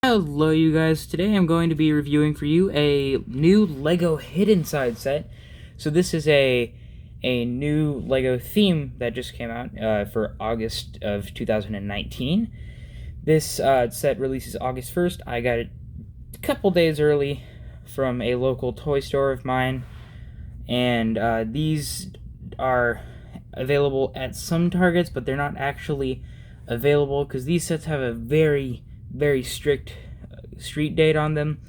Hello you guys, today I'm going to be reviewing for you a new LEGO Hidden Side set. So this is a new LEGO theme that just came out for August of 2019. This set releases August 1st. I got it a couple days early from a local toy store of mine, and these are available at some Targets, but they're not actually available because these sets have a very strict street date on them,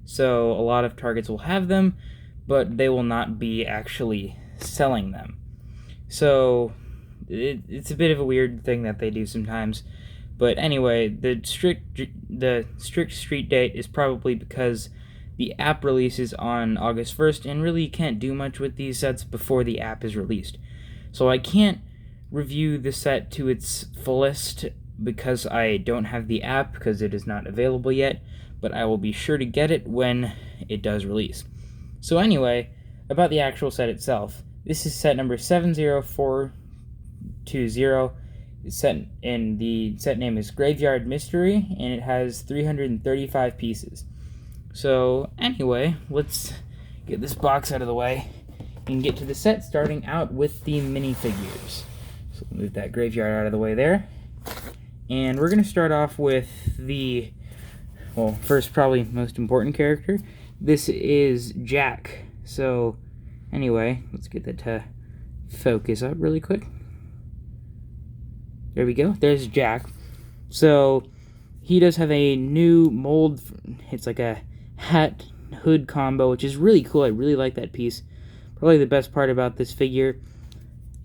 so a lot of Targets will have them, but they will not be actually selling them. So it's a bit of a weird thing that they do sometimes. But anyway, the strict street date is probably because the app releases on August 1st, and really you can't do much with these sets before the app is released. So I can't review the set to its fullest because I don't have the app, because it is not available yet, but I will be sure to get it when it does release. So anyway, about the actual set itself, this is set number 70420. It's set in the set name is Graveyard Mystery, and it has 335 pieces. So anyway, let's get this box out of the way and get to the set, starting out with the minifigures. So move that graveyard out of the way there. And we're going to start off with the, well, first probably most important character. This is Jack. So anyway, let's get that to focus up really quick. There we go. There's Jack. So he does have a new mold. It's like a hat hood combo, which is really cool. I really like that piece. Probably the best part about this figure.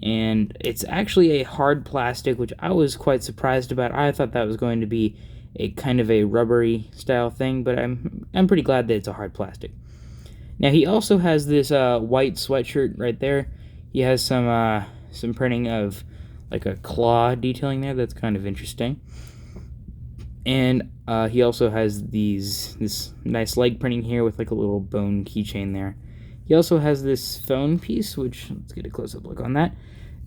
And it's actually a hard plastic, which I was quite surprised about. I thought that was going to be a kind of a rubbery style thing, but I'm pretty glad that it's a hard plastic. Now he also has this white sweatshirt right there. He has some printing of like a claw detailing there. That's kind of interesting. And he also has this nice leg printing here with like a little bone keychain there. He also has this phone piece, which, let's get a close-up look on that.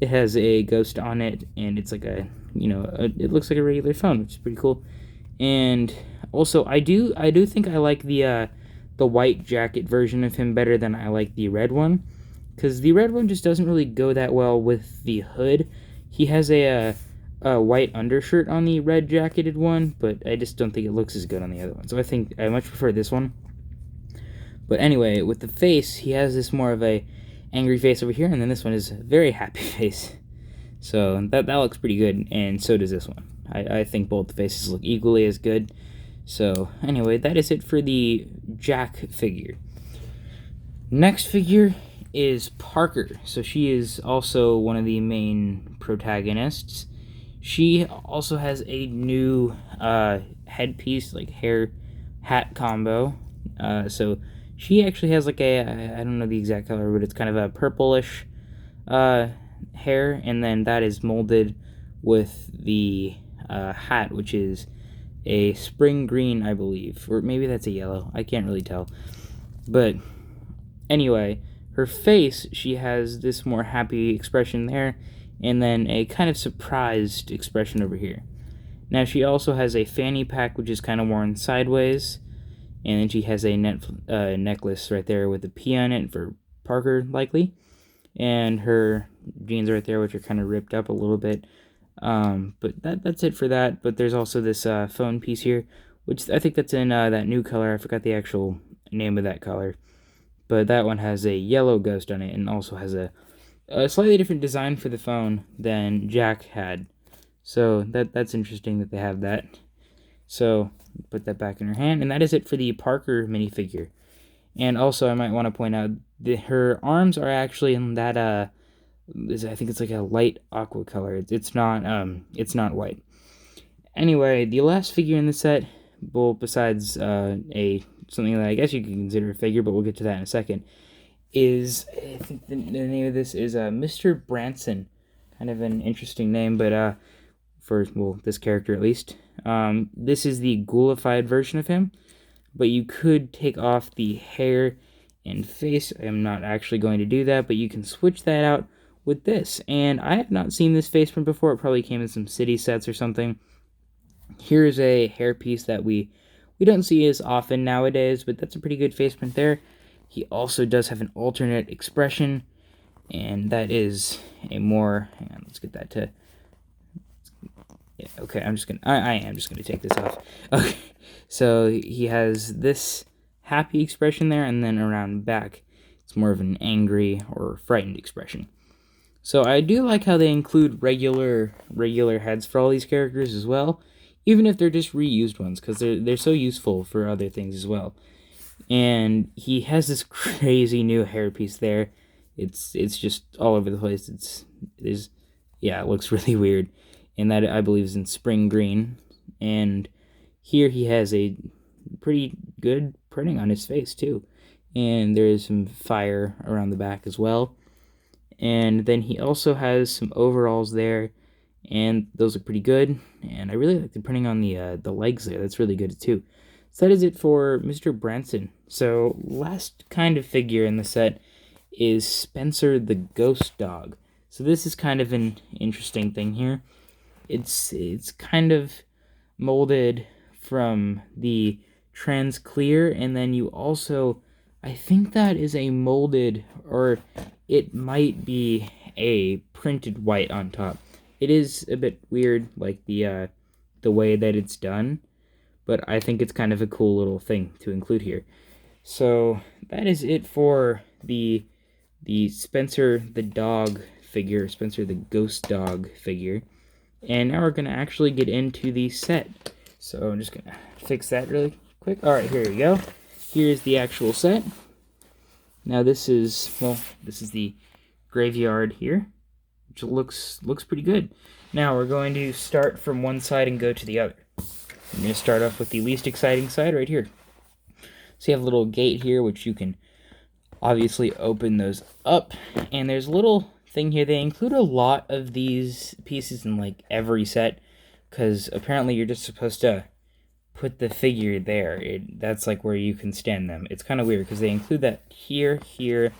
It has a ghost on it, and it's like it looks like a regular phone, which is pretty cool. And also, I do think I like the white jacket version of him better than I like the red one, because the red one just doesn't really go that well with the hood. He has a white undershirt on the red jacketed one, but I just don't think it looks as good on the other one. So I think I much prefer this one. But anyway, with the face, he has this more of a angry face over here, and then this one is a very happy face. So that looks pretty good, and so does this one. I think both the faces look equally as good. So anyway, that is it for the Jack figure. Next figure is Parker. So she is also one of the main protagonists. She also has a new headpiece, like hair hat combo. So she actually has like I don't know the exact color, but it's kind of a purplish hair, and then that is molded with the hat, which is a spring green, I believe, or maybe that's a yellow. I can't really tell. But anyway, her face, she has this more happy expression there, and then a kind of surprised expression over here. Now she also has a fanny pack, which is kind of worn sideways. And then she has a necklace right there with a P on it for Parker, likely. And her jeans right there, which are kind of ripped up a little bit. But that's it for that. But there's also this phone piece here, which I think that's in that new color. I forgot the actual name of that color. But that one has a yellow ghost on it, and also has a slightly different design for the phone than Jack had. So that's interesting that they have that. So put that back in her hand, and that is it for the Parker minifigure. And also, I might want to point out that her arms are actually in that I think it's like a light aqua color. It's not white. Anyway, the last figure in the set, well, besides something that I guess you could consider a figure, but we'll get to that in a second, is, I think the name of this is Mr. Branson. Kind of an interesting name, but for, well, this character at least. This is the ghoulified version of him, but you could take off the hair and face. I'm not actually going to do that, but you can switch that out with this. And I have not seen this face print before. It probably came in some city sets or something. Here's a hairpiece that we we don't see as often nowadays, but that's a pretty good face print there. He also does have an alternate expression, and that is a more, hang on, let's get that to, yeah, okay, I am just gonna take this off. Okay, so he has this happy expression there, and then around back, it's more of an angry or frightened expression. So I do like how they include regular heads for all these characters as well, even if they're just reused ones, because they're so useful for other things as well. And he has this crazy new hairpiece there. It's just all over the place. It looks really weird, and that I believe is in spring green. And here he has a pretty good printing on his face too, and there is some fire around the back as well. And then he also has some overalls there, and those look pretty good. And I really like the printing on the legs there. That's really good too. So that is it for Mr. Branson. So last kind of figure in the set is Spencer the Ghost Dog. So this is kind of an interesting thing here. It's kind of molded from the trans clear, and then you also, I think that is a molded, or it might be a printed white on top. It is a bit weird, like the way that it's done, but I think it's kind of a cool little thing to include here. So that is it for the Spencer the dog figure, Spencer the Ghost Dog figure. And now we're going to actually get into the set. So I'm just going to fix that really quick. Alright, here we go. Here's the actual set. Now this is the graveyard here, which looks pretty good. Now we're going to start from one side and go to the other. I'm going to start off with the least exciting side right here. So you have a little gate here, which you can obviously open those up. And there's a little thing here. They include a lot of these pieces in like every set, because apparently you're just supposed to put the figure there. That's like where you can stand them. It's kind of weird because they include that here, here,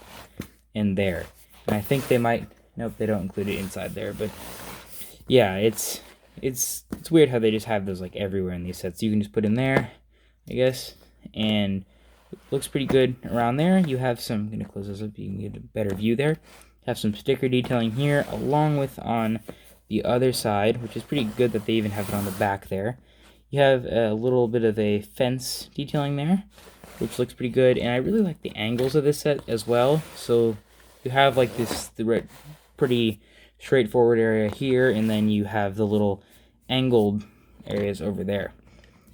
and there. And I think they might, nope, they don't include it inside there, but yeah, it's weird how they just have those like everywhere in these sets. You can just put in there, I guess, and it looks pretty good around there. You have some, I'm going to close this up, you can get a better view there. Have some sticker detailing here, along with on the other side, which is pretty good that they even have it on the back there. You have a little bit of a fence detailing there, which looks pretty good, and I really like the angles of this set as well. So you have like the pretty straightforward area here, and then you have the little angled areas over there.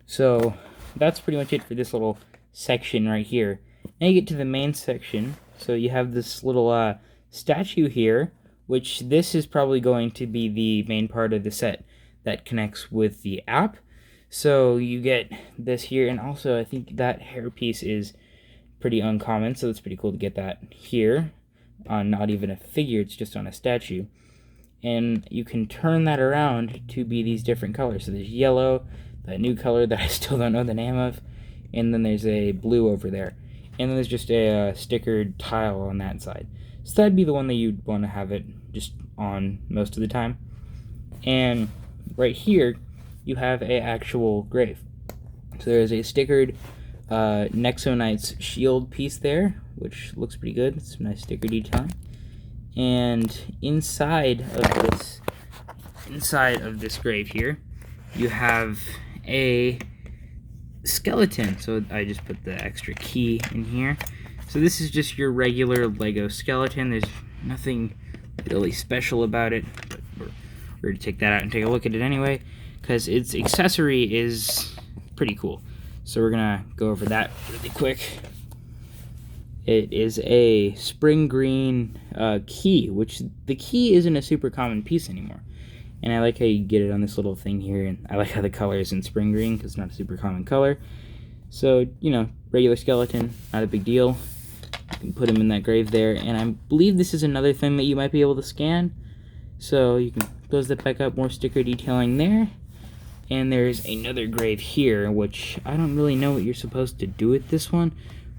So that's pretty much it for this little section right here. Now you get to the main section. So you have this little statue here, which this is probably going to be the main part of the set that connects with the app. So you get this here, and also I think that hairpiece is pretty uncommon, so it's pretty cool to get that here on not even a figure, it's just on a statue. And you can turn that around to be these different colors. So there's yellow, that new color that I still don't know the name of, and then there's a blue over there. And then there's just a stickered tile on that side. So that'd be the one that you'd want to have it just on most of the time. And right here, you have a actual grave. So there's a stickered Nexo Knight's shield piece there, which looks pretty good. It's some nice sticker detailing. And inside of this grave here, you have a skeleton. So I just put the extra key in here. So this is just your regular Lego skeleton. There's nothing really special about it, but we're going to take that out and take a look at it anyway, because its accessory is pretty cool. So we're going to go over that really quick. It is a spring green key, which the key isn't a super common piece anymore. And I like how you get it on this little thing here, and I like how the color is in spring green, because it's not a super common color. So, you know, regular skeleton, not a big deal. You can put him in that grave there, and I believe this is another thing that you might be able to scan. So you can close that back up, more sticker detailing there. And there's another grave here, which I don't really know what you're supposed to do with this one,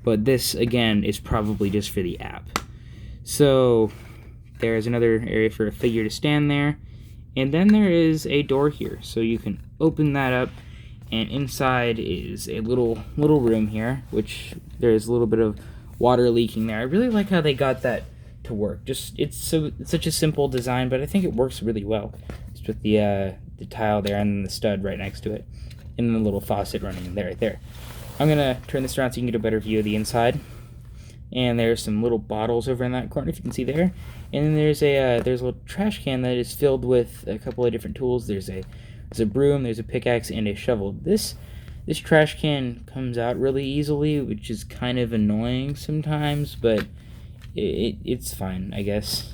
but this, again, is probably just for the app. So there's another area for a figure to stand there. And then there is a door here, so you can open that up, And inside is a little room here, which there's a little bit of water leaking there. I really like how they got that to work. It's such a simple design, but I think it works really well. Just with the tile there and then the stud right next to it, and then the little faucet running there right there. I'm gonna turn this around so you can get a better view of the inside. And there's some little bottles over in that corner, if you can see there. And then there's a little trash can that is filled with a couple of different tools. There's a broom, there's a pickaxe, and a shovel. This trash can comes out really easily, which is kind of annoying sometimes, but it's fine, I guess.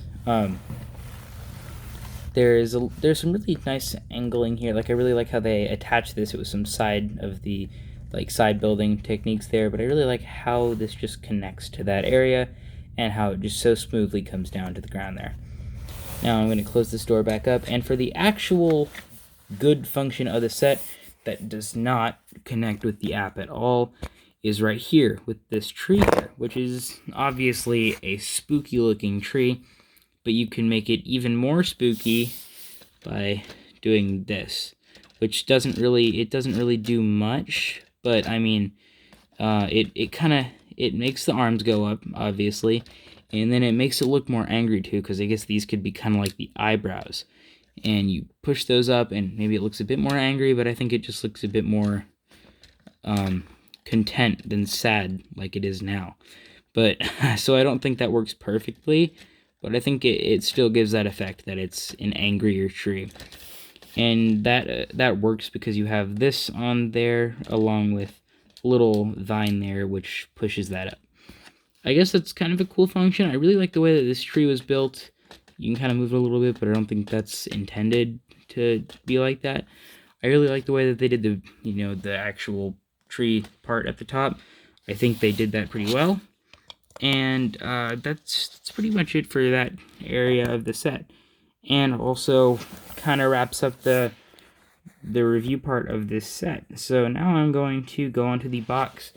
There's some really nice angling here. Like, I really like how they attach this. It was some side building techniques there, but I really like how this just connects to that area and how it just so smoothly comes down to the ground there. Now I'm going to close this door back up, and for the actual good function of the set that does not connect with the app at all is right here with this tree here, which is obviously a spooky looking tree, but you can make it even more spooky by doing this, which doesn't really do much, but I mean, it makes the arms go up, obviously, and then it makes it look more angry too, because I guess these could be kind of like the eyebrows. And you push those up, and maybe it looks a bit more angry, but I think it just looks a bit more content than sad, like it is now. But so I don't think that works perfectly, but I think it still gives that effect that it's an angrier tree. And that works because you have this on there along with a little vine there, which pushes that up. I guess that's kind of a cool function. I really like the way that this tree was built. You can kind of move it a little bit, but I don't think that's intended to be like that. I really like the way that they did the actual tree part at the top. I think they did that pretty well. And that's pretty much it for that area of the set. And also kind of wraps up the review part of this set. So now I'm going to go on to the box,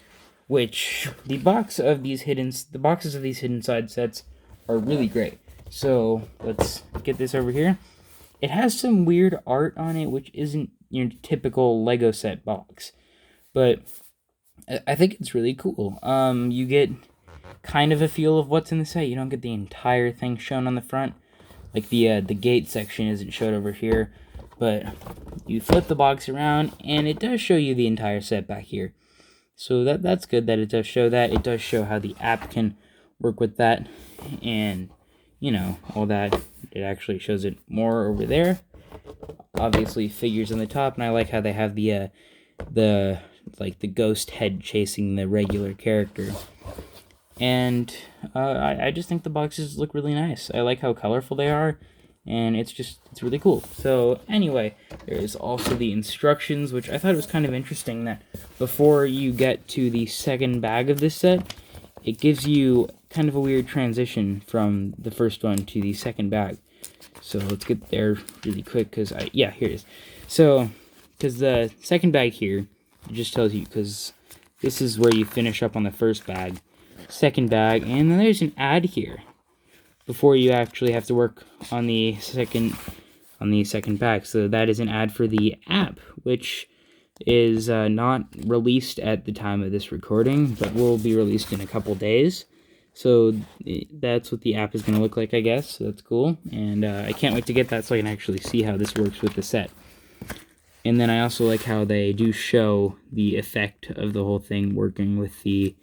which the boxes of these hidden side sets are really great. So let's get this over here. It has some weird art on it, which isn't your typical Lego set box, but I think it's really cool. You get kind of a feel of what's in the set. You don't get the entire thing shown on the front. Like the gate section isn't showed over here, but you flip the box around and it does show you the entire set back here. So that's good that it does show that. It does show how the app can work with that, and all that. It actually shows it more over there. Obviously figures on the top, and I like how they have the ghost head chasing the regular character. And I just think the boxes look really nice. I like how colorful they are, and it's really cool. So anyway, there's also the instructions, which I thought was kind of interesting, that before you get to the second bag of this set, it gives you kind of a weird transition from the first one to the second bag. So let's get there really quick, because here it is. So, because the second bag here, it just tells you, because this is where you finish up on the first bag, second bag, and then there's an ad here before you actually have to work on the second bag. So that is an ad for the app, which is not released at the time of this recording, but will be released in a couple days. So that's what the app is going to look like, I guess. So that's cool, and I can't wait to get that so I can actually see how this works with the set. And then I also like how they do show the effect of the whole thing working with the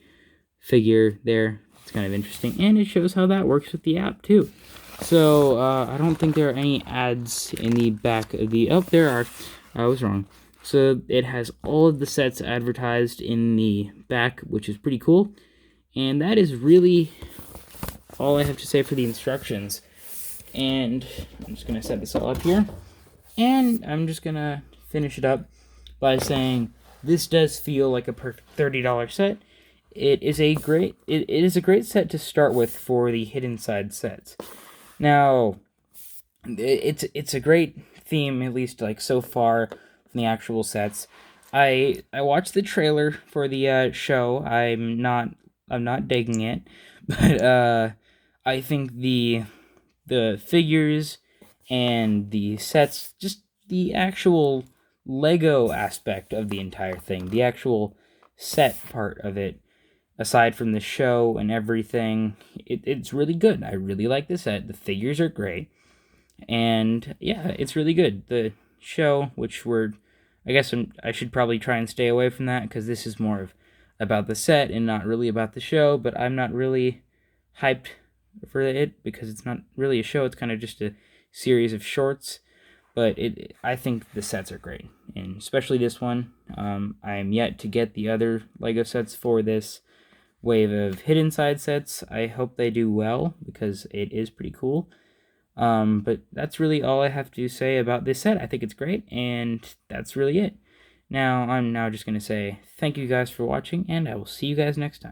figure there. It's kind of interesting, and it shows how that works with the app too. So I don't think there are any ads in the back of the... Oh, there are. I was wrong. So it has all of the sets advertised in the back, which is pretty cool. And that is really all I have to say for the instructions. And I'm just going to set this all up here. And I'm just going to finish it up by saying this does feel like a perfect $30 set. It is a great set to start with for the hidden side sets. Now, it's a great theme, at least like so far from the actual sets. I watched the trailer for the show. I'm not digging it, but I think the figures and the sets, just the actual Lego aspect of the entire thing, the actual set part of it, aside from the show and everything, it's really good. I really like the set. The figures are great. And yeah, it's really good. The show, which I should probably try and stay away from that because this is more of about the set and not really about the show, but I'm not really hyped for it because it's not really a show. It's kind of just a series of shorts. But I think the sets are great, and especially this one. I am yet to get the other Lego sets for this wave of hidden side sets. I hope they do well because it is pretty cool. But that's really all I have to say about this set. I think it's great, and that's really it. Now, I'm just going to say thank you guys for watching, and I will see you guys next time.